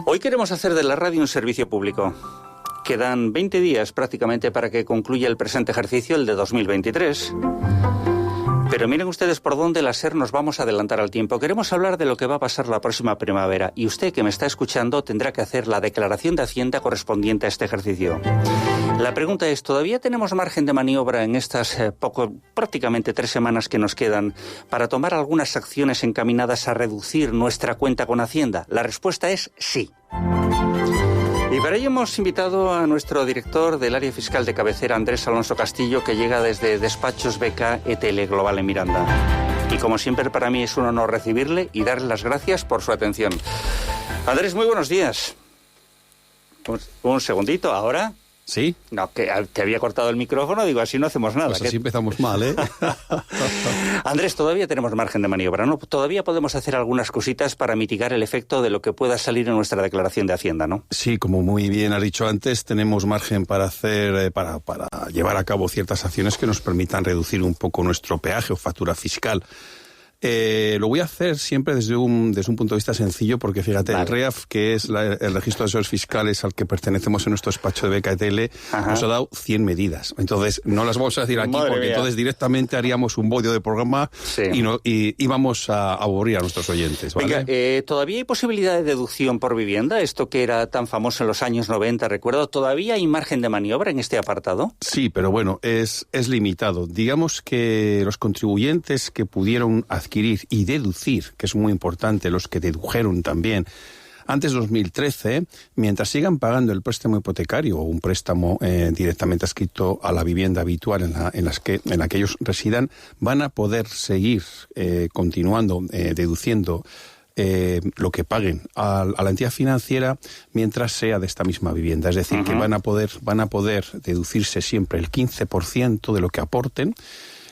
Hoy queremos hacer de la radio un servicio público. Quedan 20 días prácticamente para que concluya el presente ejercicio, el de 2023. Pero miren ustedes por dónde la SER nos vamos a adelantar al tiempo. Queremos hablar de lo que va a pasar la próxima primavera y usted que me está escuchando tendrá que hacer la declaración de Hacienda correspondiente a este ejercicio. La pregunta es, ¿todavía tenemos margen de maniobra en estas prácticamente 3 semanas que nos quedan para tomar algunas acciones encaminadas a reducir nuestra cuenta con Hacienda? La respuesta es sí. Y para ello hemos invitado a nuestro director del área fiscal de cabecera, Andrés Alonso Castillo, que llega desde Despachos BK ETL Global en Miranda. Y como siempre, para mí es un honor recibirle y darle las gracias por su atención. Andrés, muy buenos días. Un segundito, ¿ahora? ¿Sí? No, que te había cortado el micrófono, digo, así no hacemos nada. Pues así empezamos mal, ¿eh? Andrés, todavía tenemos margen de maniobra, ¿no? Todavía podemos hacer algunas cositas para mitigar el efecto de lo que pueda salir en nuestra declaración de Hacienda, ¿no? Sí, como muy bien has dicho antes, tenemos margen para hacer, para llevar a cabo ciertas acciones que nos permitan reducir un poco nuestro peaje o factura fiscal. Lo voy a hacer siempre desde un punto de vista sencillo, porque fíjate, vale. El REAF, que es el registro de asesores fiscales al que pertenecemos en nuestro despacho de BKTL, nos ha dado 100 medidas. Entonces, no las vamos a decir aquí, madre porque mía. Entonces directamente haríamos un bollo de programa, sí. y íbamos a aburrir a nuestros oyentes, ¿vale? Venga, ¿todavía hay posibilidad de deducción por vivienda? Esto que era tan famoso en los años 90, recuerdo, ¿todavía hay margen de maniobra en este apartado? Sí, pero bueno, es limitado. Digamos que los contribuyentes que pudieron adquirir y deducir, que es muy importante, los que dedujeron también antes de 2013, mientras sigan pagando el préstamo hipotecario o un préstamo directamente adscrito a la vivienda habitual en la que ellos residan, van a poder seguir continuando deduciendo lo que paguen a la entidad financiera mientras sea de esta misma vivienda. Es decir, que van a poder deducirse siempre el 15% de lo que aporten,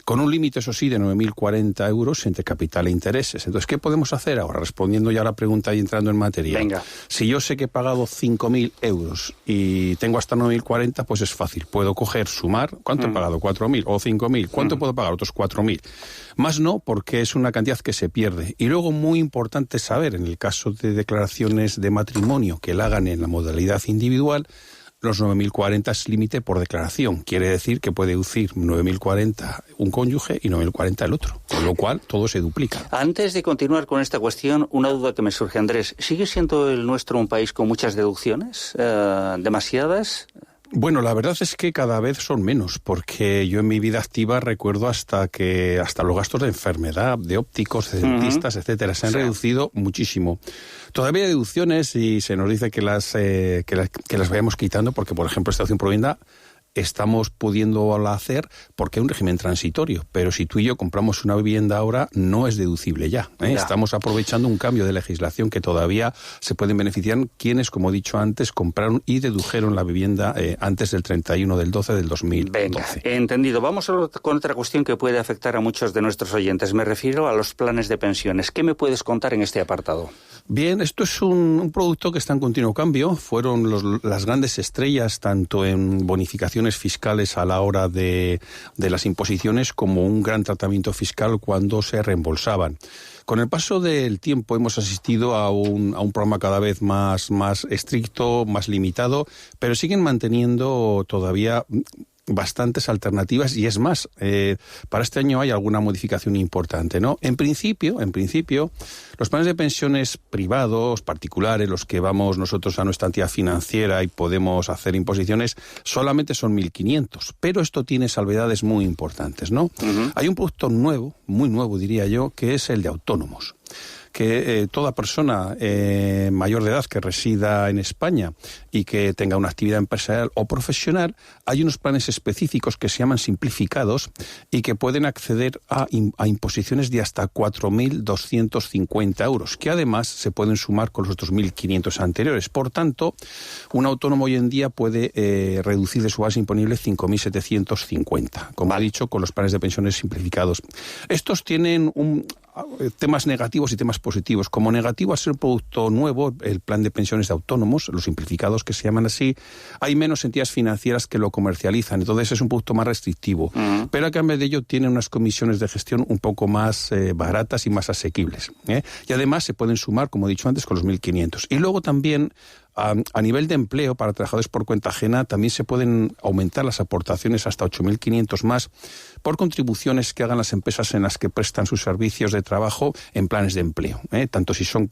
con un límite, eso sí, de 9.040 euros entre capital e intereses. Entonces, ¿qué podemos hacer ahora? Respondiendo ya a la pregunta y entrando en materia. Venga. Si yo sé que he pagado 5.000 euros y tengo hasta 9.040, pues es fácil. Puedo coger, sumar. ¿Cuánto he pagado? 4.000 o 5.000. ¿Cuánto puedo pagar? Otros 4.000. Más no, porque es una cantidad que se pierde. Y luego, muy importante saber, en el caso de declaraciones de matrimonio que la hagan en la modalidad individual, los 9.040 es límite por declaración. Quiere decir que puede deducir 9.040 un cónyuge y 9.040 el otro, con lo cual todo se duplica. Antes de continuar con esta cuestión, una duda que me surge, Andrés. ¿Sigue siendo el nuestro un país con muchas deducciones? ¿Demasiadas? Bueno, la verdad es que cada vez son menos, porque yo en mi vida activa recuerdo hasta los gastos de enfermedad, de ópticos, de dentistas, etcétera, se han reducido muchísimo. Todavía hay deducciones y se nos dice que las vayamos quitando, porque, por ejemplo, esta opción provienda estamos pudiendo hacer porque hay un régimen transitorio, pero si tú y yo compramos una vivienda ahora, no es deducible ya. Estamos aprovechando un cambio de legislación que todavía se pueden beneficiar quienes, como he dicho antes, compraron y dedujeron la vivienda antes del 31 del 12 del 2012. Venga, entendido. Vamos con otra cuestión que puede afectar a muchos de nuestros oyentes. Me refiero a los planes de pensiones. ¿Qué me puedes contar en este apartado? Bien, esto es un producto que está en continuo cambio. Fueron las grandes estrellas, tanto en bonificaciones fiscales a la hora de las imposiciones, como un gran tratamiento fiscal cuando se reembolsaban. Con el paso del tiempo hemos asistido a un programa cada vez más estricto, más limitado, pero siguen manteniendo todavía bastantes alternativas y es más, para este año hay alguna modificación importante, ¿no? En principio, los planes de pensiones privados, particulares, los que vamos nosotros a nuestra entidad financiera y podemos hacer imposiciones, solamente son 1.500, pero esto tiene salvedades muy importantes, ¿no? Hay un producto nuevo, muy nuevo diría yo, que es el de autónomos. Que toda persona mayor de edad que resida en España y que tenga una actividad empresarial o profesional, hay unos planes específicos que se llaman simplificados y que pueden acceder a imposiciones de hasta 4.250 euros, que además se pueden sumar con los otros 1.500 anteriores. Por tanto, un autónomo hoy en día puede reducir de su base imponible 5.750, como ha dicho, con los planes de pensiones simplificados. Estos tienen temas negativos y temas positivos. Como negativo, al ser un producto nuevo, el plan de pensiones de autónomos, los simplificados que se llaman así, hay menos entidades financieras que lo comercializan, entonces es un producto más restrictivo. Pero a cambio de ello tiene unas comisiones de gestión un poco más baratas y más asequibles. Y además se pueden sumar, como he dicho antes, con los 1.500. Y luego también, a nivel de empleo para trabajadores por cuenta ajena, también se pueden aumentar las aportaciones hasta 8.500 más por contribuciones que hagan las empresas en las que prestan sus servicios de trabajo en planes de empleo, tanto si son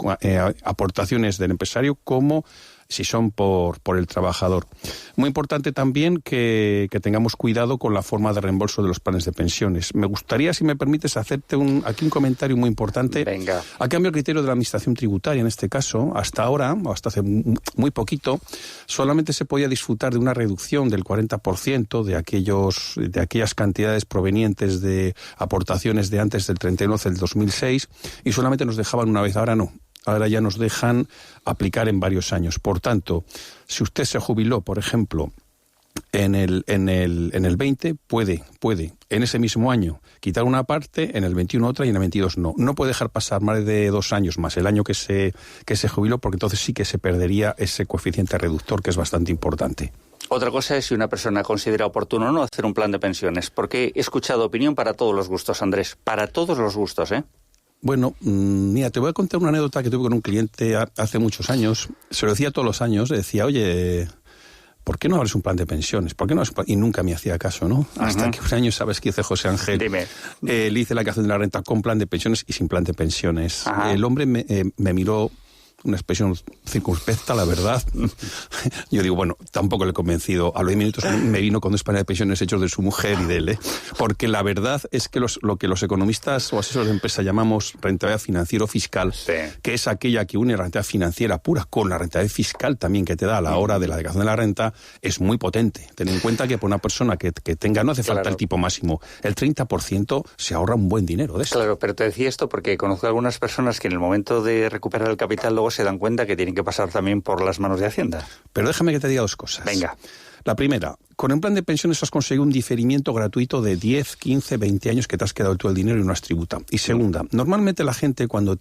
aportaciones del empresario como si son por el trabajador. Muy importante también que tengamos cuidado con la forma de reembolso de los planes de pensiones. Me gustaría, si me permites, hacerte aquí un comentario muy importante. Venga. A cambio del criterio de la Administración Tributaria, en este caso, hasta ahora, o hasta hace muy poquito, solamente se podía disfrutar de una reducción del 40% de aquellas cantidades provenientes de aportaciones de antes del 31 del 2006, y solamente nos dejaban una vez. Ahora no. Ahora ya nos dejan aplicar en varios años. Por tanto, si usted se jubiló, por ejemplo, en el 20, puede en ese mismo año quitar una parte, en el 21 otra y en el 22 no. No puede dejar pasar más de 2 años más el año que se jubiló, porque entonces sí que se perdería ese coeficiente reductor, que es bastante importante. Otra cosa es si una persona considera oportuno o no hacer un plan de pensiones, porque he escuchado opinión para todos los gustos, Andrés, para todos los gustos, ¿eh? Bueno, mira, te voy a contar una anécdota que tuve con un cliente hace muchos años. Se lo decía todos los años, le decía, oye, ¿por qué no abres un plan de pensiones? ¿Por qué no? Y nunca me hacía caso, ¿no? Hasta que un año, ¿sabes qué hice, José Ángel? Dime. Le hice la declaración de la renta con plan de pensiones y sin plan de pensiones. El hombre me miró, una expresión circunspecta, la verdad. Yo digo, bueno, tampoco le he convencido. A los 10 minutos me vino con 2 planes de pensiones hechos de su mujer y de él, porque la verdad es que lo que los economistas o asesores de empresa llamamos rentabilidad financiero-fiscal, sí, que es aquella que une la rentabilidad financiera pura con la rentabilidad fiscal también que te da a la hora de la declaración de la renta, es muy potente. Ten en cuenta que para una persona que tenga, no hace falta el tipo máximo, el 30% se ahorra un buen dinero de eso. Claro, pero te decía esto porque conozco a algunas personas que en el momento de recuperar el capital luego se dan cuenta que tienen que pasar también por las manos de Hacienda. Pero déjame que te diga 2 cosas. Venga. La primera, con el plan de pensiones has conseguido un diferimiento gratuito de 10, 15, 20 años que te has quedado tú el dinero y no has tributado. Y segunda, normalmente la gente cuando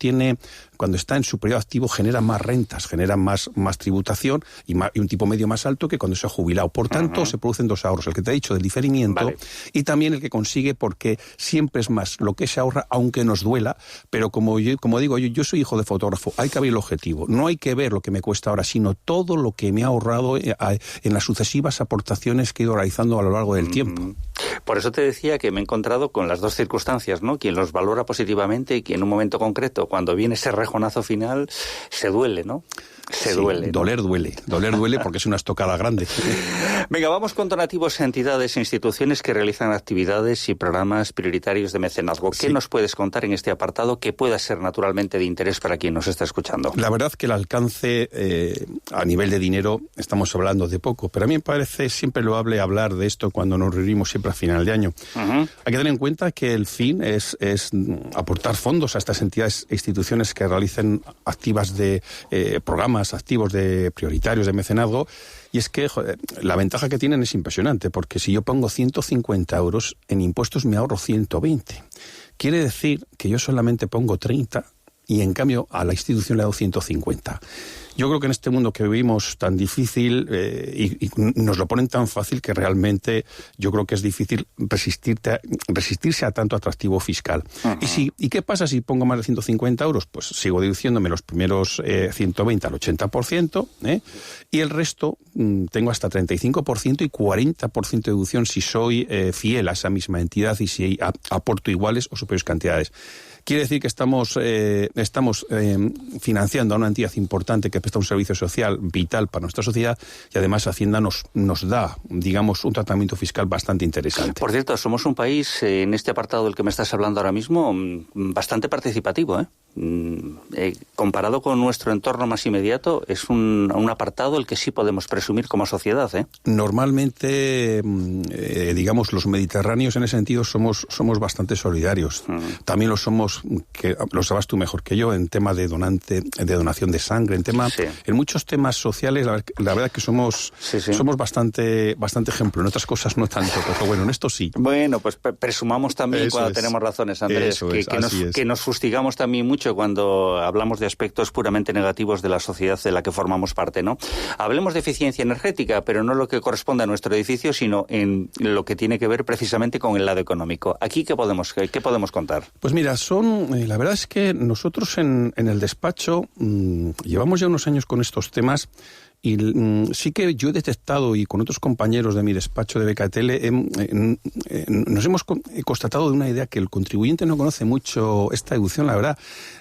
está en su periodo activo genera más rentas, genera más tributación y un tipo medio más alto que cuando se ha jubilado. Por tanto, se producen 2 ahorros, el que te he dicho del diferimiento, vale, y también el que consigue, porque siempre es más lo que se ahorra, aunque nos duela, pero como digo, yo soy hijo de fotógrafo, hay que abrir el objetivo. No hay que ver lo que me cuesta ahora, sino todo lo que me ha ahorrado en las sucesivas aportaciones que he ido realizando a lo largo del tiempo. Por eso te decía que me he encontrado con las 2 circunstancias, ¿no? Quien los valora positivamente y quien en un momento concreto, cuando viene ese rejonazo final, se duele, ¿no? Se duele, ¿no? Doler duele porque es una estocada grande. Venga, vamos con donativos a entidades e instituciones que realizan actividades y programas prioritarios de mecenazgo. ¿Qué nos puedes contar en este apartado que pueda ser naturalmente de interés para quien nos está escuchando? La verdad que el alcance a nivel de dinero estamos hablando de poco, pero a mí me parece siempre loable hablar de esto cuando nos reunimos siempre a final de año. Hay que tener en cuenta que el fin es aportar fondos a estas entidades e instituciones que realicen activas de programas activos de prioritarios de mecenazgo, y es que la ventaja que tienen es impresionante, porque si yo pongo 150 euros en impuestos me ahorro 120. Quiere decir que yo solamente pongo 30 y en cambio a la institución le he dado 150. Yo creo que en este mundo que vivimos tan difícil y nos lo ponen tan fácil que realmente yo creo que es difícil resistirse a tanto atractivo fiscal. ¿Y qué pasa si pongo más de 150 euros? Pues sigo deduciéndome los primeros 120 al 80%, y el resto tengo hasta 35% y 40% de deducción si soy fiel a esa misma entidad y si aporto iguales o superiores cantidades. Quiere decir que estamos financiando a una entidad importante que presta un servicio social vital para nuestra sociedad, y además Hacienda nos da, digamos, un tratamiento fiscal bastante interesante. Por cierto, somos un país, en este apartado del que me estás hablando ahora mismo, bastante participativo, ¿eh? comparado con nuestro entorno más inmediato, es un apartado el que sí podemos presumir como sociedad, ¿eh? Normalmente, digamos, los mediterráneos en ese sentido somos bastante solidarios. También lo somos, que lo sabes tú mejor que yo, en tema de donación de sangre, en muchos temas sociales, la verdad que somos bastante ejemplo. En otras cosas no tanto, pero bueno, en esto sí. Bueno, pues presumamos también cuando tenemos razones, Andrés, que nos fustigamos también mucho cuando hablamos de aspectos puramente negativos de la sociedad de la que formamos parte, ¿no? Hablemos de eficiencia energética, pero no lo que corresponde a nuestro edificio, sino en lo que tiene que ver precisamente con el lado económico. ¿Aquí qué podemos contar? Pues mira, la verdad es que nosotros en el despacho llevamos ya unos años con estos temas. Y sí que yo he detectado, y con otros compañeros de mi despacho de BKTL, nos hemos constatado de una idea que el contribuyente no conoce mucho esta deducción, la verdad,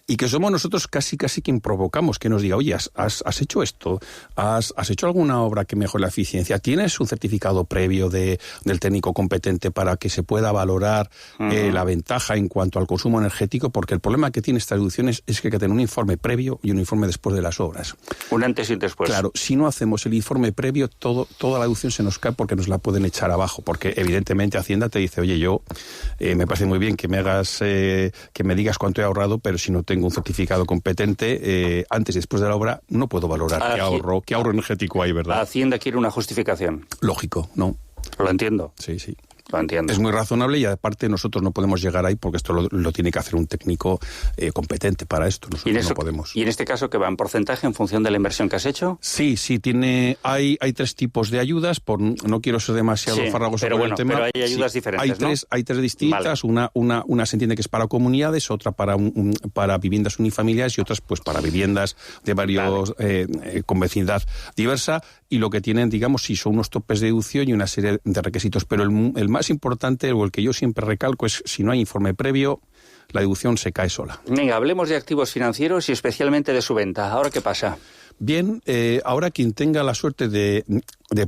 y que somos nosotros casi quien provocamos, que nos diga, oye, ¿has hecho esto? ¿Has hecho alguna obra que mejore la eficiencia? ¿Tienes un certificado previo del técnico competente para que se pueda valorar la ventaja en cuanto al consumo energético? Porque el problema que tiene esta deducción es que hay que tener un informe previo y un informe después de las obras. Un antes y un después. Claro, si no hacemos el informe previo, toda la deducción se nos cae porque nos la pueden echar abajo, porque evidentemente Hacienda te dice, oye, me parece muy bien que me digas cuánto he ahorrado, pero si no tengo un certificado competente, antes y después de la obra, no puedo valorar qué ahorro energético hay, ¿verdad? Hacienda quiere una justificación. Lógico, ¿no? Lo entiendo. Sí. Lo entiendo. Es muy razonable y aparte nosotros no podemos llegar ahí porque esto lo tiene que hacer un técnico competente para esto. Nosotros no podemos. ¿Y en este caso qué va en porcentaje en función de la inversión que has hecho? Sí, hay 3 tipos de ayudas. No quiero ser demasiado farragoso con el tema. Pero hay ayudas diferentes, hay tres distintas. Vale. Una se entiende que es para comunidades, otra para viviendas unifamiliares y otras pues para viviendas de varios con vecindad diversa. Y lo que tienen, digamos, sí son unos topes de deducción y una serie de requisitos. Pero el más importante, o el que yo siempre recalco, es si no hay informe previo, la deducción se cae sola. Venga, hablemos de activos financieros y especialmente de su venta. ¿Ahora qué pasa? Bien, ahora quien tenga la suerte de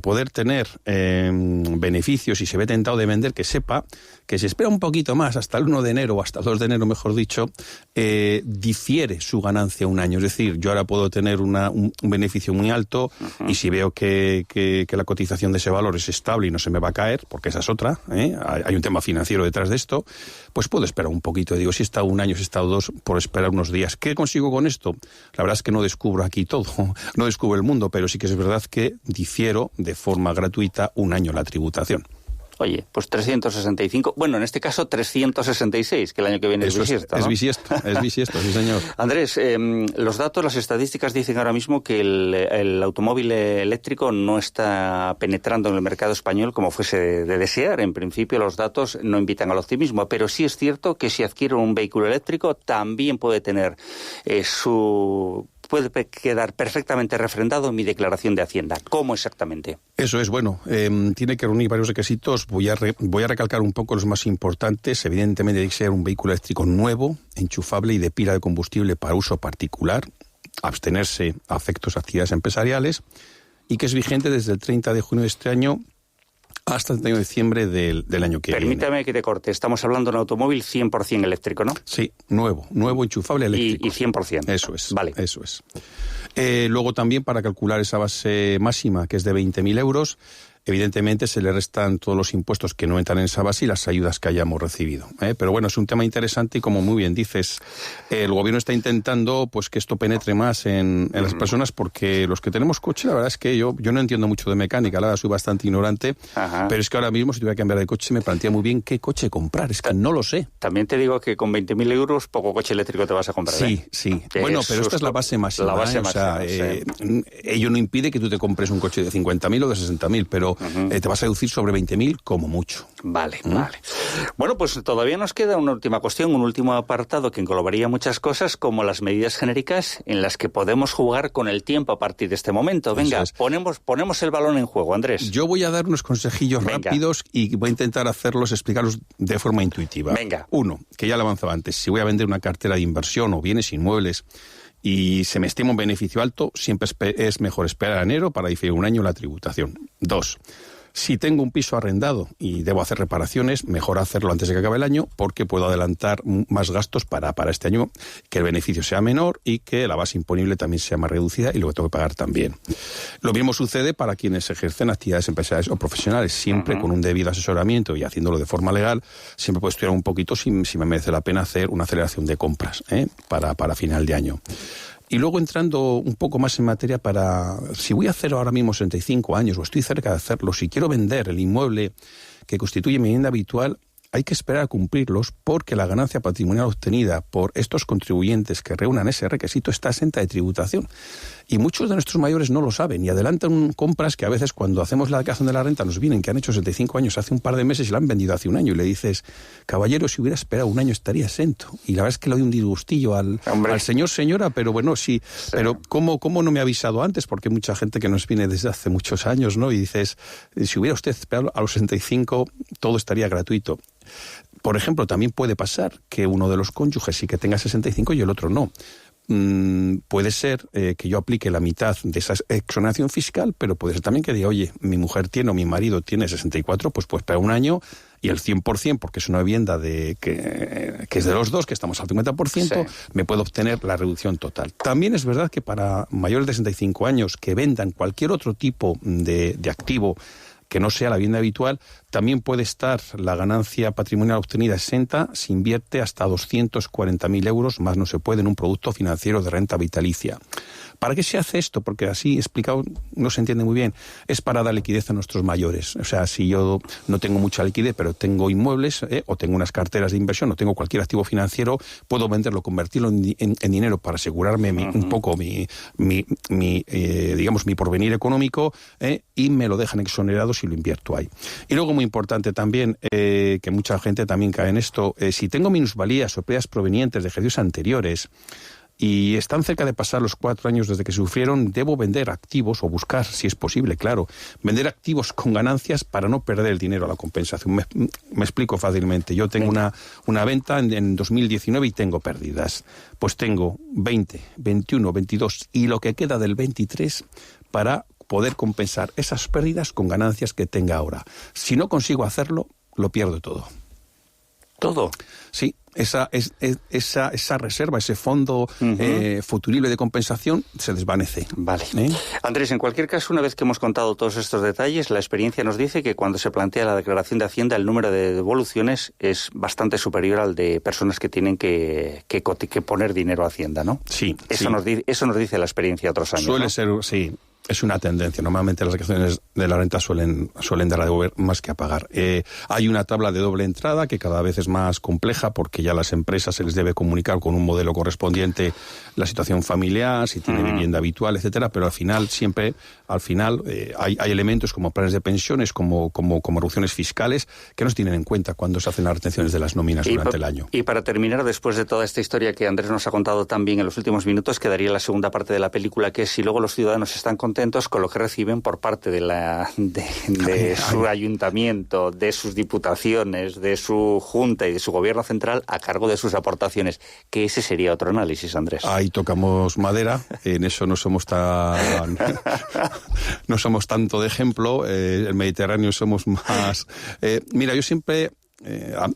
poder tener beneficios y se ve tentado de vender, que sepa que si espera un poquito más, hasta el 1 de enero o hasta el 2 de enero, mejor dicho, difiere su ganancia un año. Es decir, yo ahora puedo tener un beneficio muy alto y si veo que la cotización de ese valor es estable y no se me va a caer, porque esa es otra, hay un tema financiero detrás de esto, pues puedo esperar un poquito. Digo, si he estado un año, si he estado 2, por esperar unos días. ¿Qué consigo con esto? La verdad es que no descubro aquí todo, no descubro el mundo, pero sí que es verdad que difiero de forma gratuita un año la tributación. Oye, pues 365, bueno, en este caso 366, que el año que viene es bisiesto, ¿no? Es bisiesto, sí señor. Andrés, los datos, las estadísticas dicen ahora mismo que el automóvil eléctrico no está penetrando en el mercado español como fuese de desear. En principio los datos no invitan al optimismo, pero sí es cierto que si adquiero un vehículo eléctrico también puede tener puede quedar perfectamente refrendado en mi declaración de Hacienda. ¿Cómo exactamente? Eso es, bueno, tiene que reunir varios requisitos. Voy a recalcar un poco los más importantes. Evidentemente, tiene que ser un vehículo eléctrico nuevo, enchufable y de pila de combustible para uso particular, abstenerse a efectos de actividades empresariales y que es vigente desde el 30 de junio de este año hasta el 31 de diciembre del año que viene. Permítame que te corte. Estamos hablando de un automóvil 100% eléctrico, ¿no? Sí, nuevo, enchufable eléctrico. Y 100%. Eso es. Vale. Eso es. Luego también para calcular esa base máxima, que es de 20.000 euros, evidentemente se le restan todos los impuestos que no entran en esa base y las ayudas que hayamos recibido. Pero bueno, es un tema interesante y como muy bien dices, el gobierno está intentando pues que esto penetre más en las personas porque los que tenemos coche, la verdad es que yo no entiendo mucho de mecánica, la verdad soy bastante ignorante, pero es que ahora mismo si tuviera que cambiar de coche me plantea muy bien qué coche comprar, es que no lo sé. También te digo que con 20.000 euros poco coche eléctrico te vas a comprar. Sí. Bueno, pero esta es la base máxima. La base máxima, ello no impide que tú te compres un coche de 50.000 o de 60.000, pero te vas a deducir sobre 20.000 como mucho. Vale. Bueno, pues todavía nos queda una última cuestión, un último apartado que englobaría muchas cosas como las medidas genéricas en las que podemos jugar con el tiempo a partir de este momento. Venga, ponemos el balón en juego, Andrés. Yo voy a dar unos consejillos rápidos y voy a intentar explicarlos de forma intuitiva. Venga. 1, que ya lo avanzaba antes, si voy a vender una cartera de inversión o bienes inmuebles y se me estima un beneficio alto, siempre es mejor esperar a enero para diferir un año la tributación. 2, Si tengo un piso arrendado y debo hacer reparaciones, mejor hacerlo antes de que acabe el año, porque puedo adelantar más gastos para este año, que el beneficio sea menor y que la base imponible también sea más reducida y lo que tengo que pagar también. Lo mismo sucede para quienes ejercen actividades empresariales o profesionales, siempre con un debido asesoramiento y haciéndolo de forma legal. Siempre puedo estudiar un poquito si me merece la pena hacer una aceleración de compras para final de año. Y luego entrando un poco más en materia si voy a hacer ahora mismo 65 años o estoy cerca de hacerlo, si quiero vender el inmueble que constituye mi vivienda habitual, hay que esperar a cumplirlos porque la ganancia patrimonial obtenida por estos contribuyentes que reúnan ese requisito está exenta de tributación. Y muchos de nuestros mayores no lo saben y adelantan compras que a veces cuando hacemos la declaración de la renta nos vienen que han hecho 75 años hace un par de meses y la han vendido hace un año y le dices, caballero, si hubiera esperado un año estaría exento. Y la verdad es que le doy un disgustillo al señor, señora, pero bueno, sí. Pero ¿cómo no me ha avisado antes? Porque hay mucha gente que nos viene desde hace muchos años, ¿no? Y dices, si hubiera usted esperado a los 65 todo estaría gratuito. Por ejemplo, también puede pasar que uno de los cónyuges sí que tenga 65 y el otro no. Puede ser que yo aplique la mitad de esa exoneración fiscal, pero puede ser también que diga, oye, mi mujer tiene o mi marido tiene 64, pues espera un año y el 100%, porque es una vivienda que es de los dos, que estamos al 50%, me puedo obtener la reducción total. También es verdad que para mayores de 65 años que vendan cualquier otro tipo de activo que no sea la vivienda habitual, también puede estar la ganancia patrimonial obtenida exenta si invierte hasta 240.000 euros, más no se puede en un producto financiero de renta vitalicia. ¿Para qué se hace esto? Porque así explicado no se entiende muy bien. Es para dar liquidez a nuestros mayores. O sea, si yo no tengo mucha liquidez, pero tengo inmuebles o tengo unas carteras de inversión o tengo cualquier activo financiero, puedo venderlo, convertirlo en dinero para asegurarme un poco digamos, mi porvenir económico y me lo dejan exonerado si lo invierto ahí. Y luego, muy importante también, que mucha gente también cae en esto, si tengo minusvalías o pérdidas provenientes de ejercicios anteriores, y están cerca de pasar los 4 años desde que sufrieron, debo vender activos o buscar, si es posible, claro, vender activos con ganancias para no perder el dinero a la compensación. Me explico fácilmente. Yo tengo una venta en 2019 y tengo pérdidas. Pues tengo 20, 21, 22 y lo que queda del 23 para poder compensar esas pérdidas con ganancias que tenga ahora. Si no consigo hacerlo, lo pierdo todo. ¿Todo? Sí. Esa reserva, ese fondo futurible de compensación se desvanece. Vale. Andrés, en cualquier caso, una vez que hemos contado todos estos detalles, la experiencia nos dice que cuando se plantea la declaración de Hacienda, el número de devoluciones es bastante superior al de personas que tienen que poner dinero a Hacienda, ¿no? Sí. Eso nos dice la experiencia de otros años. Suele ¿no? ser, sí. Es una tendencia. Normalmente las declaraciones de la renta suelen dar a devolver más que a pagar. Hay una tabla de doble entrada que cada vez es más compleja porque ya a las empresas se les debe comunicar con un modelo correspondiente la situación familiar, si tiene vivienda habitual, etcétera, pero al final hay elementos como planes de pensiones, como reducciones fiscales que no se tienen en cuenta cuando se hacen las retenciones de las nóminas durante el año. Y para terminar, después de toda esta historia que Andrés nos ha contado también en los últimos minutos, quedaría la segunda parte de la película, que es si luego los ciudadanos están contentos con lo que reciben por parte de su ayuntamiento, de sus diputaciones, de su junta y de su gobierno central a cargo de sus aportaciones, que ese sería otro análisis, Andrés. Ahí tocamos madera, en eso no somos tanto de ejemplo, el Mediterráneo somos más... mira, yo siempre...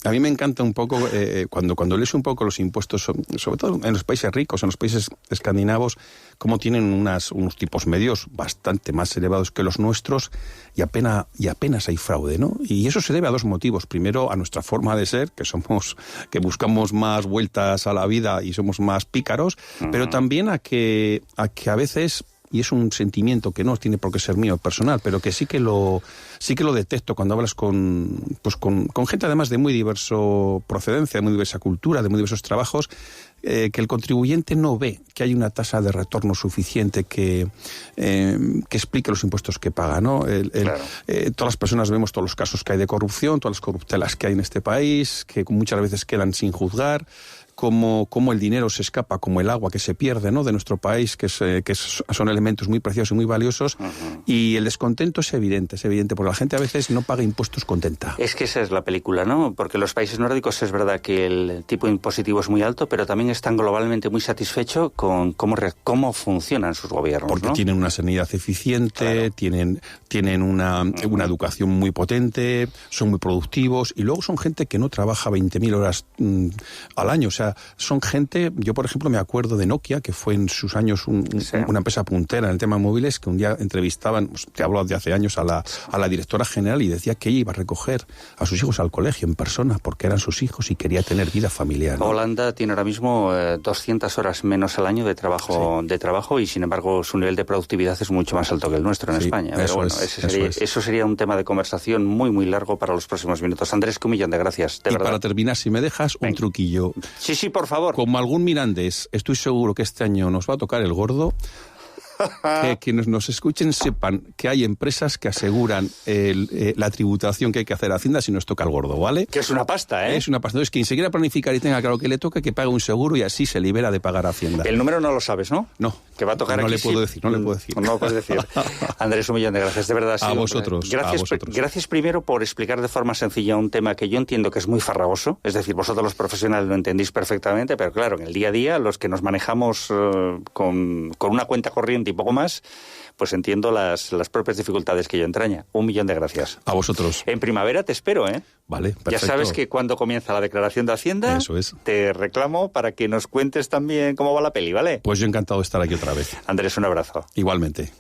a mí me encanta un poco cuando lees un poco los impuestos, sobre todo en los países ricos, en los países escandinavos, cómo tienen unos tipos medios bastante más elevados que los nuestros y apenas hay fraude, ¿no? Y eso se debe a dos motivos. Primero, a nuestra forma de ser, que buscamos más vueltas a la vida y somos más pícaros, pero también a que a veces... Y es un sentimiento que no tiene por qué ser mío personal, pero que sí que lo detecto cuando hablas con gente además de muy diverso procedencia, de muy diversa cultura, de muy diversos trabajos, que el contribuyente no ve que hay una tasa de retorno suficiente que explique los impuestos que paga, ¿no? Claro. Todas las personas vemos todos los casos que hay de corrupción, todas las corruptelas que hay en este país, que muchas veces quedan sin juzgar, cómo el dinero se escapa, como el agua que se pierde, ¿no?, de nuestro país, que son elementos muy preciosos y muy valiosos, y el descontento es evidente, porque la gente a veces no paga impuestos contenta. Es que esa es la película, ¿no? Porque en los países nórdicos es verdad que el tipo impositivo es muy alto, pero también están globalmente muy satisfechos con cómo funcionan sus gobiernos, porque ¿no? tienen una sanidad eficiente, claro. tienen una educación muy potente, son muy productivos, y luego son gente que no trabaja 20.000 horas al año. O sea, son gente... Yo, por ejemplo, me acuerdo de Nokia, que fue en sus años una empresa puntera en el tema de móviles, que un día entrevistaban, te hablo de hace años, a la directora general, y decía que ella iba a recoger a sus hijos al colegio en persona, porque eran sus hijos y quería tener vida familiar, ¿no? Holanda tiene ahora mismo 200 horas menos al año de trabajo, y sin embargo su nivel de productividad es mucho más alto que el nuestro en España. Pero bueno, eso sería un tema de conversación muy, muy largo para los próximos minutos. Andrés, que 1.000.000 de gracias, de verdad. Para terminar, si me dejas, un truquillo. Sí, por favor. Como algún mirandés, estoy seguro que este año nos va a tocar el gordo. Que quienes nos escuchen sepan que hay empresas que aseguran la tributación que hay que hacer a Hacienda si nos toca el gordo, ¿vale? Que es una pasta, ¿eh? Es una pasta. Entonces, quien se quiera planificar y tenga claro que le toca, que pague un seguro y así se libera de pagar a Hacienda. El número no lo sabes, ¿no? No. Que va a tocar no aquí. Le puedo decir. No lo puedes decir. Andrés, 1.000.000 de gracias, de verdad. A vosotros. Gracias primero por explicar de forma sencilla un tema que yo entiendo que es muy farragoso. Es decir, vosotros los profesionales lo entendéis perfectamente, pero claro, en el día a día, los que nos manejamos con una cuenta corriente y poco más, pues entiendo las propias dificultades que ello entraña. 1.000.000 de gracias. A vosotros. En primavera te espero, ¿eh? Vale, perfecto. Ya sabes que cuando comienza la declaración de Hacienda, eso es, te reclamo para que nos cuentes también cómo va la peli, ¿vale? Pues yo encantado de estar aquí otra vez. Andrés, un abrazo. Igualmente.